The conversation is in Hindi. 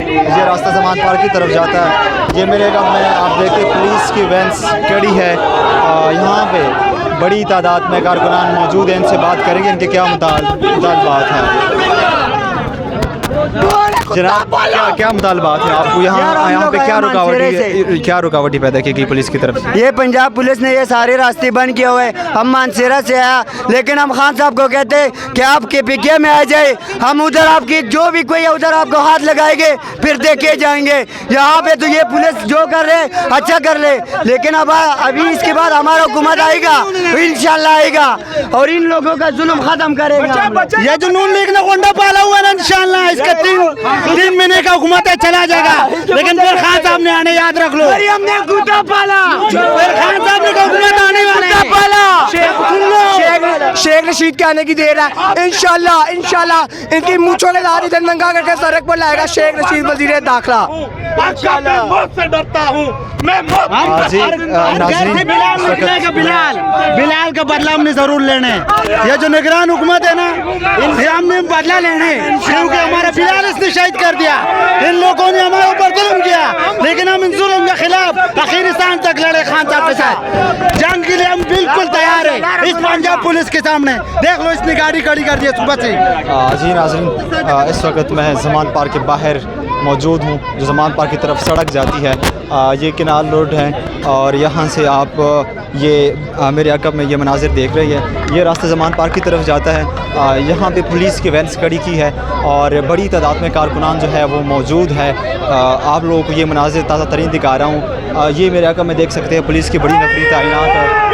ये रास्ता ज़मान पार्क की तरफ जाता है। ये मेरे गाँव में आप देखते पुलिस की वैन्स खड़ी है। यहाँ पे बड़ी तादाद में कारकुनान मौजूद हैं। इनसे बात करेंगे इनके क्या मुतालबात हैं। जनाब क्या मुतालबात है आपको? यहाँ पे क्या रुकावटी पैदा की गई पुलिस की तरफ से? ये पंजाब पुलिस ने ये सारे रास्ते बंद किए हुए। हम मानसेरा से आया, लेकिन हम खान साहब को कहते हैं कि आप KPK में आ जाए, हम उधर आपकी जो भी कोई उधर आपको हाथ लगाएंगे फिर देखे जाएंगे। यहाँ पे तो ये पुलिस जो कर रहे अच्छा कर ले, लेकिन अब अभी इसके बाद हमारा हुकूमत आएगा, इंशाल्लाह आएगा और इन लोगों का जुल्म खत्म करेगा। ये जो नून लीग ने गोंडा पाला हुआ है इंशाल्लाह इसका 3 महीने का हुकूमत है चला जाएगा, लेकिन फिर खान साहब ने आने याद रख लो। हमने गुदा पाला, फिर खान साहब ने हुकूमत आने वाले हैं। शेख रशीद के आने की देर है। इंशाल्लाह इनकी मूंछों के दाढ़ी नंगा करके सड़क पर लाएगा शेख रशीद वजीर दाखिला। मैं मौत से डरता हूँ, मैं बिलाल का बदला हमने जरूर लेने। ये जो निगरान हुकूमत है ना, इनसे हमने बदला लेने, क्योंकि हमारा बिलाल इसने शहीद कर दिया। इन लोगों ने हमारे ऊपर जुल्म किया, लेकिन हम इन जुल्म के खिलाफ आखिरी सांस तक लड़े। खान साहब के साथ जंग के लिए हम बिल्कुल तैयार है। इस पंजाब पुलिस के सामने देख लो, इसने गाड़ी खड़ी कर दी सुबह से। जी नाज़रीन, इस वक्त मैं ज़मान पार्क के बाहर मौजूद हूँ, जो ज़मान पार्क की तरफ सड़क जाती है। ये किनाल रोड है और यहाँ से आप मेरे अकब में ये मनाजिर देख रही है। ये रास्ता ज़मान पार्क की तरफ जाता है। यहाँ पे पुलिस की वैन्स खड़ी की है और बड़ी तादाद में कारकुनान जो है वो मौजूद है। आप लोगों को ये मनाजिर ताज़ा तरीन दिखा रहा हूँ। ये मेरे अकब में देख सकते हैं पुलिस की बड़ी नफरी तैनात है।